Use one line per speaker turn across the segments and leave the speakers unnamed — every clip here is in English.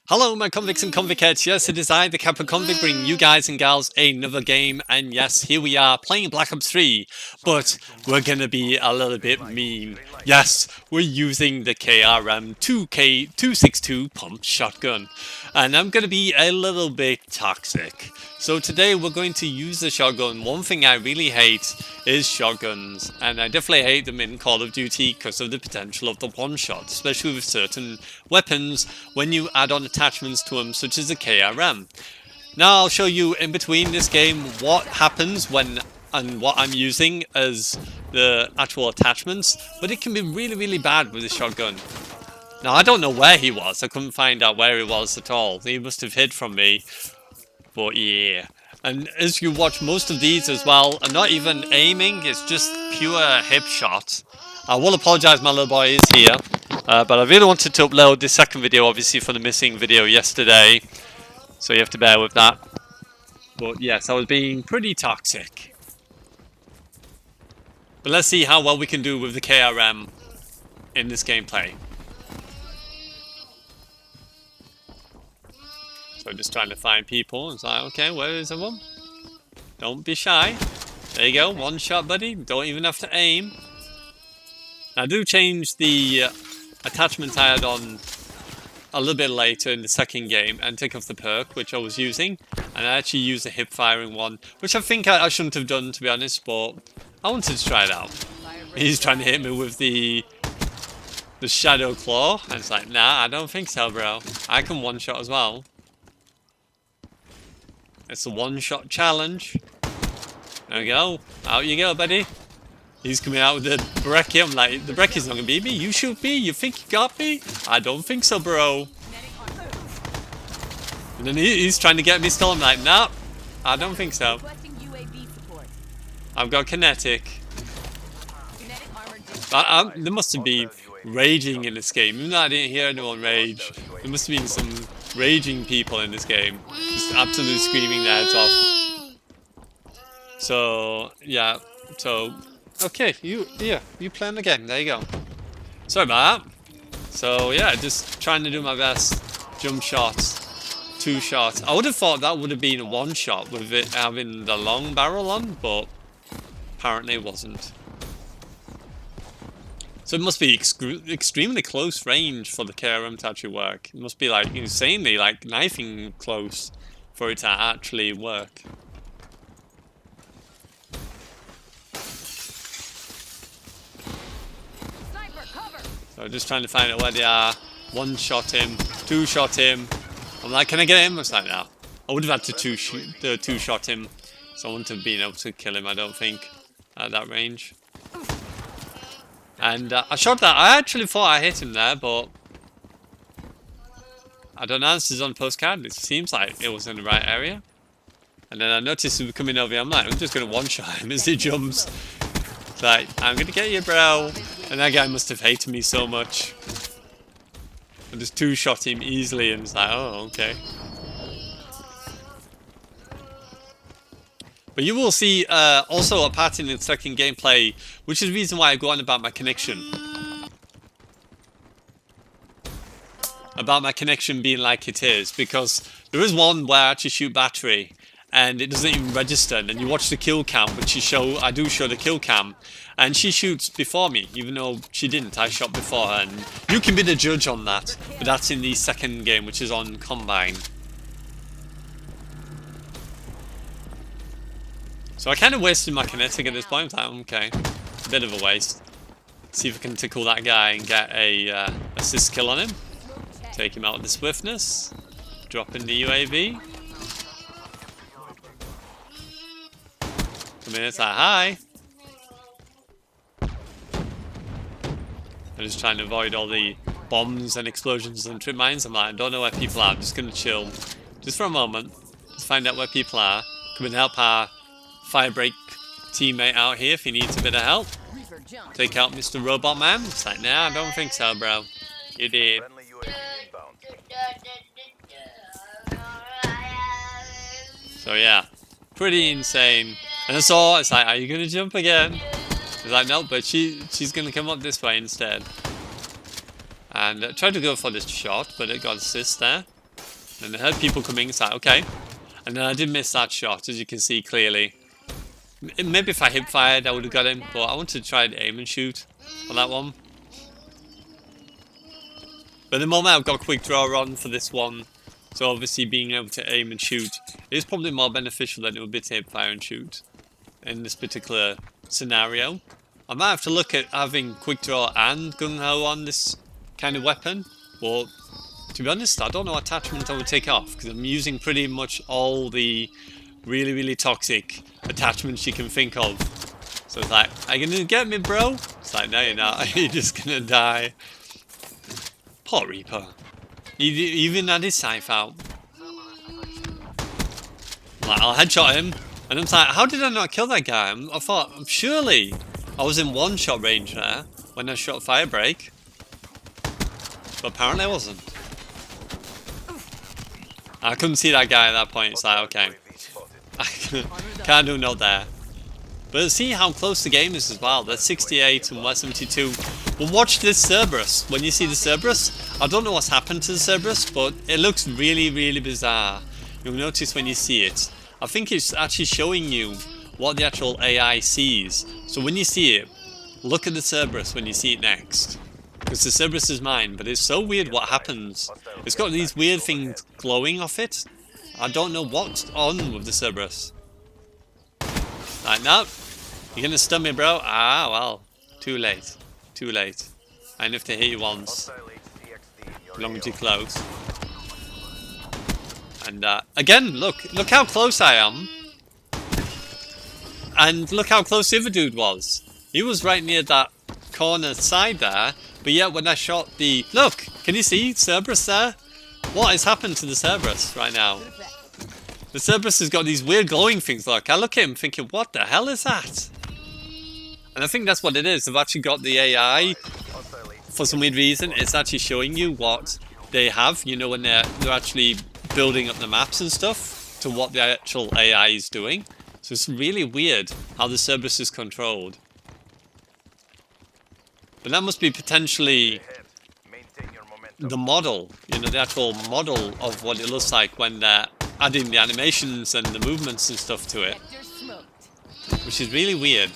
Hello my convicts and convicts, yes it is I, the Kappa convict, bringing you guys and gals another game, and yes, here we are playing Black Ops 3, but we're gonna be a little bit mean. Yes, we're using the KRM 2K262 pump shotgun, and I'm gonna be a little bit toxic. So today we're going to use the shotgun. One thing I really hate is shotguns, and I definitely hate them in Call of Duty because of the potential of the one-shot, especially with certain weapons when you add on attachments to them, such as the KRM. Now I'll show you in between this game what happens when and what I'm using as the actual attachments, but it can be really bad with the shotgun. Now I don't know where he was, I couldn't find out where he was at all. He must have hid from me. But yeah, and as you watch most of these as well, I'm not even aiming, it's just pure hip shot. I will apologise, my little boy is here, but I really wanted to upload this second video, obviously, for the missing video yesterday, so you have to bear with that. But yes, I was being pretty toxic. But let's see how well we can do with the KRM in this gameplay. So just trying to find people. It's like, okay, where is everyone? Don't be shy. There you go, one shot, buddy. Don't even have to aim. I do change the attachment I had on a little bit later in the second game and take off the perk, which I was using. And I actually use the hip firing one, which I think I shouldn't have done, to be honest, but I wanted to try it out. He's trying to hit me with the shadow claw. And it's like, nah, I don't think so, bro. I can one shot as well. It's a one-shot challenge. There we go. Out you go, buddy. He's coming out with the brekkie. I'm like, the brekkie's not gonna beat me. You shoot me? You think you got me? I don't think so, bro. And then he's trying to get me still. I'm like, nah, I don't think so. I've got kinetic. There must have been raging in this game. Even though I didn't hear anyone rage, there must have been some raging people in this game. Just absolutely screaming their heads off. So, yeah. So, okay. You playing the game. There you go. Sorry about that. So, yeah, just trying to do my best. Jump shots. 2 shots. I would have thought that would have been a 1 shot with it having the long barrel on, but apparently it wasn't. So it must be extremely close range for the KRM to actually work. It must be like insanely like knifing close for it to actually work. So just trying to find out where they are. 1 shot him, 2 shot him. I'm like, can I get him? I was like, no. I would have had to 2 shot him, so I wouldn't have been able to kill him, I don't think, at that range. And I shot that. I actually thought I hit him there, but I don't know. This is on postcard. It seems like it was in the right area. And then I noticed he was coming over here. I'm like, I'm just going to one-shot him as he jumps. It's like, I'm going to get you, bro. And that guy must have hated me so much. I just 2-shot him easily, and it's like, oh, okay. But you will see also a part in the second gameplay, which is the reason why I go on about my connection. About my connection being like it is, because there is one where I actually shoot battery, and it doesn't even register, and then you watch the kill cam, which I do show the kill cam, and she shoots before me, even though she didn't. I shot before her, and you can be the judge on that, but that's in the second game, which is on Combine. So I kind of wasted my kinetic at this point. I'm like, okay, a bit of a waste. See if I can tickle that guy and get a assist kill on him. Take him out with the swiftness. Drop in the UAV. Come in, it's like, hi. I'm just trying to avoid all the bombs and explosions and trip mines. I'm like, I don't know where people are. I'm just going to chill. Just for a moment. Just find out where people are. Come and help our Firebreak teammate out here if he needs a bit of help. Take out Mr. Robot Man. It's like, nah, I don't think so, bro. You did. So yeah, pretty insane. And I saw, it's like, are you gonna jump again? It's like, no, but she's gonna come up this way instead. And tried to go for this shot, but it got assist there. And I heard people coming inside. Okay. And then I did miss that shot, as you can see clearly. Maybe if I hip fired, I would have got him. But I wanted to try to aim and shoot on that one. But at the moment, I've got a quick draw on for this one. So obviously, being able to aim and shoot is probably more beneficial than it would be to hip fire and shoot in this particular scenario. I might have to look at having quick draw and gung-ho on this kind of weapon. But to be honest, I don't know what attachment I would take off, because I'm using pretty much all the really, really toxic attachments you can think of. So it's like, are you gonna get me, bro? It's like, no, you're not. You're just gonna die. Poor Reaper. He even had his scythe out. Like, I'll headshot him. And I'm like, how did I not kill that guy? I thought, surely I was in one shot range there when I shot Firebreak. But apparently I wasn't. I couldn't see that guy at that point. It's like, okay. I can't do no there. But see how close the game is as well. That's 68 and we're 72. But watch this Cerberus. When you see the Cerberus, I don't know what's happened to the Cerberus, but it looks really, really bizarre. You'll notice when you see it. I think it's actually showing you what the actual AI sees. So when you see it, look at the Cerberus when you see it next. Because the Cerberus is mine, but it's so weird what happens. It's got these weird things glowing off it. I don't know what's on with the Cerberus. Like, no, you're gonna stun me, bro. Ah, well, too late. Too late. I enough to hit you once. Long too close. And again, look how close I am. And look how close the other dude was. He was right near that corner side there. But yet when I shot the... Look! Can you see Cerberus there? What has happened to the Cerberus right now? The Cerberus has got these weird glowing things. Look, I look at him thinking, what the hell is that? And I think that's what it is. They've actually got the AI, for some weird reason, it's actually showing you what they have, you know, when they're actually building up the maps and stuff, to what the actual AI is doing. So it's really weird how the Cerberus is controlled. But that must be potentially the model, you know, the actual model of what it looks like when they're adding the animations and the movements and stuff to it. Which is really weird.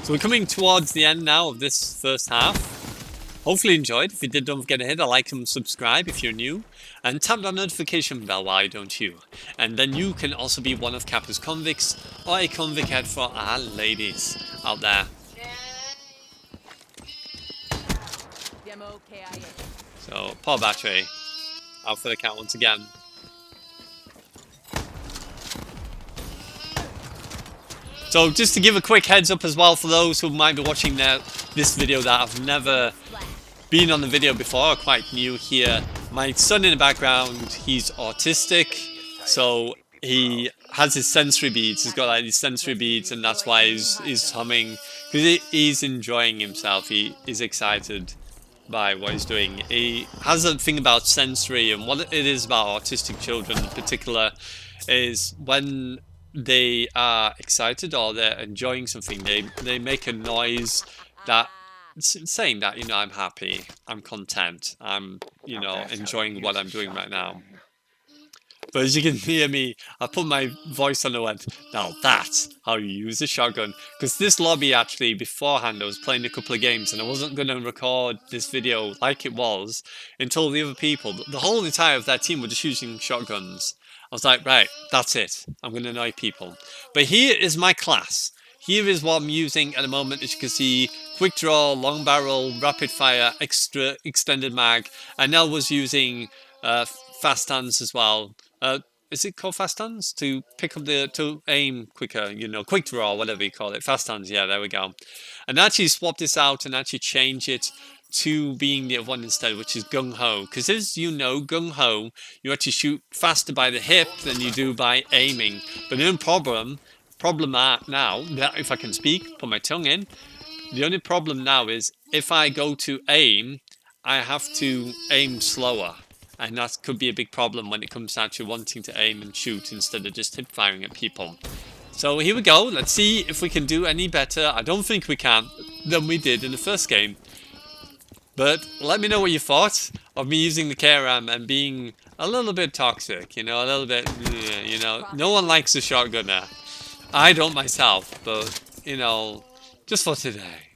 So we're coming towards the end now of this first half. Hopefully you enjoyed. If you did, don't forget to hit a like and subscribe if you're new. And tap that notification bell, why don't you? And then you can also be one of Kappa's convicts, or a convict for our ladies out there. So, power battery. Out for the count once again. So just to give a quick heads up as well for those who might be watching this video that have never been on the video before, are quite new here. My son in the background, he's autistic, so he has his sensory beads. He's got like these sensory beads, and that's why he's humming, because he's enjoying himself. He is excited by what he's doing. He has a thing about sensory, and what it is about autistic children in particular is when they are excited or they're enjoying something, they make a noise that saying that, you know, I'm happy, I'm content, I'm, you know, enjoying what I'm doing right now. But as you can hear me, I put my voice on the web. Now that's how you use a shotgun. Because this lobby actually, beforehand, I was playing a couple of games and I wasn't going to record this video like it was until the other people, the whole entire of their team were just using shotguns. I was like, right, that's it. I'm going to annoy people. But here is my class. Here is what I'm using at the moment. As you can see, quick draw, long barrel, rapid fire, extra extended mag. I now was using fast hands as well. Is it called fast hands? To pick up to aim quicker, you know, quick draw, whatever you call it. Fast hands, yeah, there we go. And actually swap this out and actually change it to being the other one instead, which is gung-ho. Because as you know, gung-ho, you actually shoot faster by the hip than you do by aiming. But the only problem now, that if I can speak, put my tongue in, the only problem now is if I go to aim, I have to aim slower. And that could be a big problem when it comes to actually wanting to aim and shoot instead of just hip firing at people. So here we go. Let's see if we can do any better. I don't think we can than we did in the first game. But let me know what you thought of me using the KRM and being a little bit toxic, you know, a little bit, you know, no one likes a shotgunner. I don't myself, but, you know, just for today.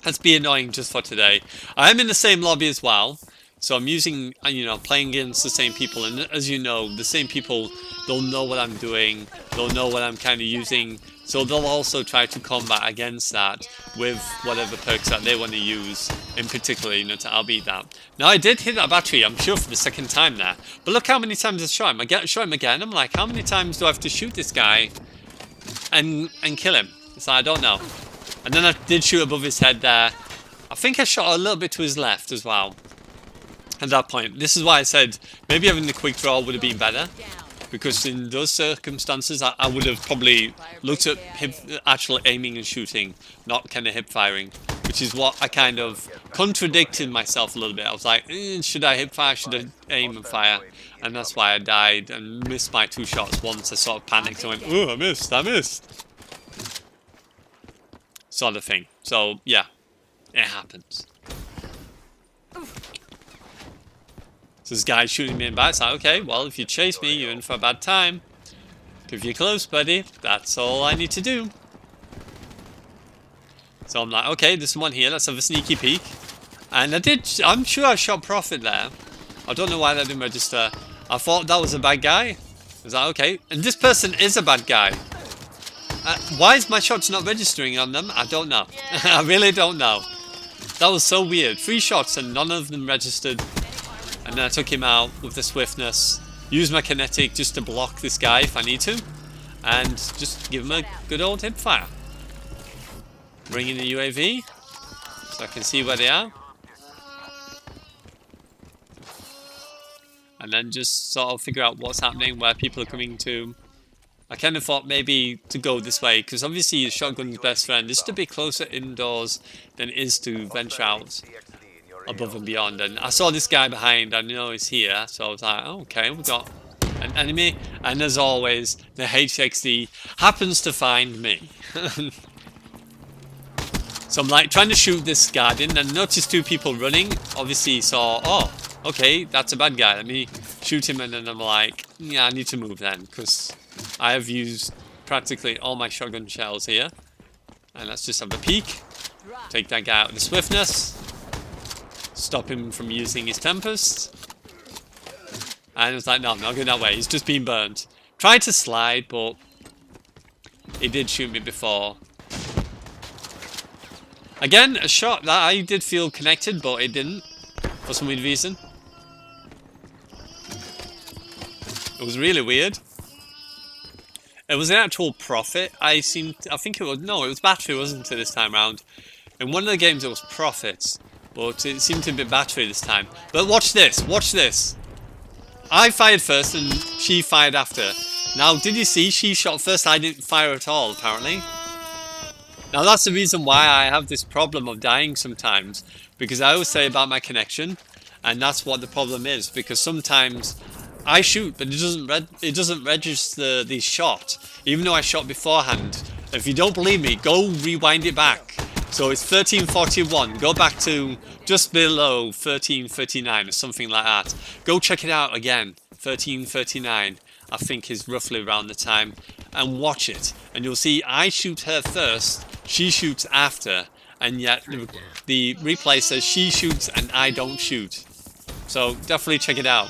Let's be annoying just for today. I'm in the same lobby as well. So I'm using, you know, playing against the same people. And as you know, the same people, they'll know what I'm doing. They'll know what I'm kind of using. So they'll also try to combat against that with whatever perks that they want to use. In particular, you know, to outbeat that. Now, I did hit that battery, I'm sure, for the second time there. But look how many times I shot him. I shot him again. I'm like, how many times do I have to shoot this guy and kill him? So I don't know. And then I did shoot above his head there. I think I shot a little bit to his left as well. At that point, this is why I said maybe having the quick draw would have been better, because in those circumstances I would have probably looked at actually aiming and shooting, not kind of hip firing, which is what I kind of contradicted myself a little bit. I was like, should I hip fire, should I aim and fire? And that's why I died and missed my 2 shots once. I sort of panicked and went, oh, I missed, sort of thing. So yeah, it happens. So this guy's shooting me in back. It's like, okay, well, if you chase me, you're in for a bad time. If you're close, buddy, that's all I need to do. So I'm like, okay, there's someone here. Let's have a sneaky peek. And I'm sure I shot Prophet there. I don't know why that didn't register. I thought that was a bad guy. I was like, okay. And this person is a bad guy. Why is my shots not registering on them? I don't know. I really don't know. That was so weird. 3 shots and none of them registered. And then I took him out with the swiftness. Used my kinetic just to block this guy if I need to. And just give him a good old hip fire. Bring in the UAV. So I can see where they are. And then just sort of figure out what's happening, where people are coming to. I kind of thought maybe to go this way, because obviously the shotgun's best friend is to be closer indoors than it is to venture out above and beyond. And I saw this guy behind, I know he's here, so I was like, oh, okay, we've got an enemy. And as always, the HXD happens to find me. So I'm like trying to shoot this guardian and noticed 2 people running. Obviously saw, oh, okay, that's a bad guy. Let me shoot him. And then I'm like, yeah, I need to move then, because I have used practically all my shotgun shells here. And let's just have a peek. Take that guy out with the swiftness. Stop him from using his Tempest. And it's like, no, I'm not going that way. He's just been burned. Tried to slide, but he did shoot me before. Again, a shot that I did feel connected, but it didn't. For some weird reason. It was really weird. It was an actual Prophet. I think it was, no, it was Battery, wasn't it, this time around? In one of the games it was Prophets. But it seemed to be Battery this time. But watch this, watch this. I fired first and she fired after. Now, did you see she shot first? I didn't fire at all, apparently. Now, that's the reason why I have this problem of dying sometimes. Because I always say about my connection. And that's what the problem is. Because sometimes I shoot, but it doesn't register the shot. Even though I shot beforehand. If you don't believe me, go rewind it back. So it's 1341. Go back to just below 1339 or something like that. Go check it out again. 1339, I think, is roughly around the time. And watch it. And you'll see I shoot her first. She shoots after. And yet the replay says she shoots and I don't shoot. So definitely check it out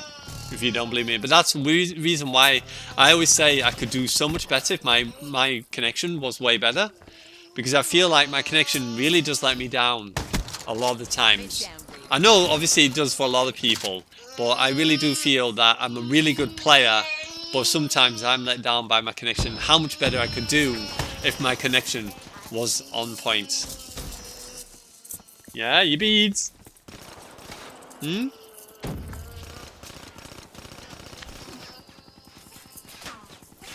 if you don't believe me. But that's the reason why I always say I could do so much better if my connection was way better. Because I feel like my connection really does let me down a lot of the times. I know obviously it does for a lot of people, but I really do feel that I'm a really good player, but sometimes I'm let down by my connection. How much better I could do if my connection was on point. Yeah, you beads.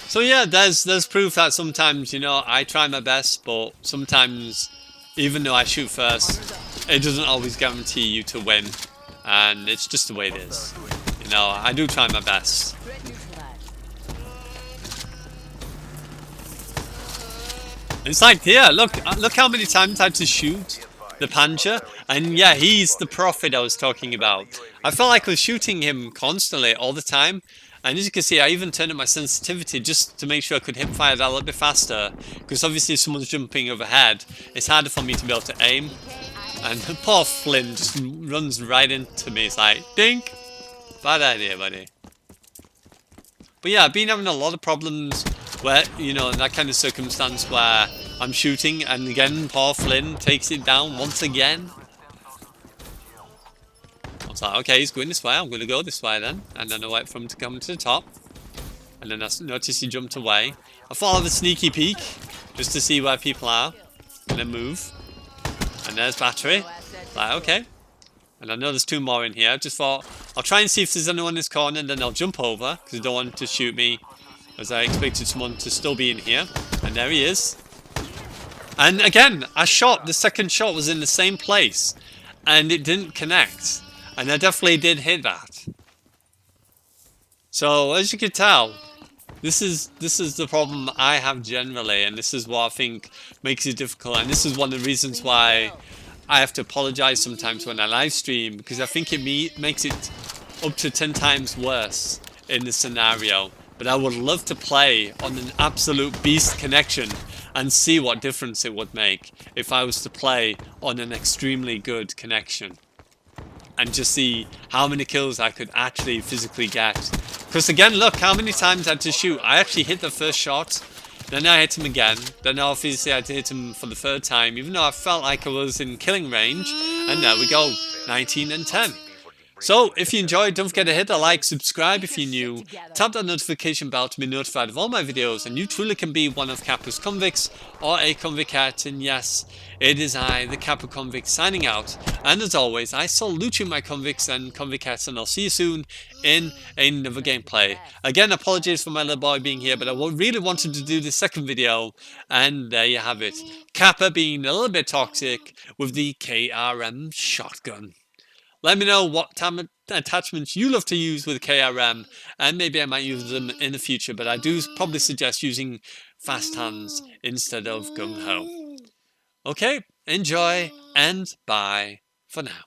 So yeah, there's proof that sometimes, you know, I try my best, but sometimes, even though I shoot first, it doesn't always guarantee you to win. And it's just the way it is. You know, I do try my best. It's like, yeah, look how many times I had to shoot the Panja, and yeah, he's the prophet I was talking about. I felt like I was shooting him constantly all the time, and as you can see, I even turned up my sensitivity just to make sure I could hip fire that a little bit faster, because obviously if someone's jumping overhead, it's harder for me to be able to aim. And poor Flynn just runs right into me. It's like, dink! Bad idea, buddy. But yeah, I've been having a lot of problems where, you know, in that kind of circumstance where I'm shooting and again, poor Flynn takes it down once again. I was like, okay, he's going this way, I'm going to go this way then. And then I wait for him to come to the top. And then I noticed he jumped away. I thought I'd have a sneaky peek just to see where people are. And then move. And there's battery. Like, okay. And I know there's 2 more in here. I just thought, I'll try and see if there's anyone in this corner and then I'll jump over. Because I don't want him to shoot me. As I expected someone to still be in here. And there he is. And again, I shot. The second shot was in the same place. And it didn't connect. And I definitely did hit that. So, as you can tell, this is the problem I have generally. And this is what I think makes it difficult. And this is one of the reasons why I have to apologize sometimes when I live stream, because I think it makes it up to 10 times worse in the scenario. But I would love to play on an absolute beast connection and see what difference it would make if I was to play on an extremely good connection. And just see how many kills I could actually physically get. Because again, look how many times I had to shoot. I actually hit the first shot. Then I hit him again. Then obviously I had to hit him for the 3rd time, even though I felt like I was in killing range. And there we go, 19 and 10. So, if you enjoyed, don't forget to hit the like, subscribe if you're new, tap that notification bell to be notified of all my videos, and you truly can be one of Kappa's convicts, or a convict, and yes, it is I, the Kappa convict, signing out, and as always, I salute you my convicts and convicts, and I'll see you soon in another gameplay. Again, apologies for my little boy being here, but I really wanted to do the second video, and there you have it. Kappa being a little bit toxic with the KRM shotgun. Let me know what attachments you love to use with KRM, and maybe I might use them in the future, but I do probably suggest using fast hands instead of gung-ho. Okay, enjoy, and bye for now.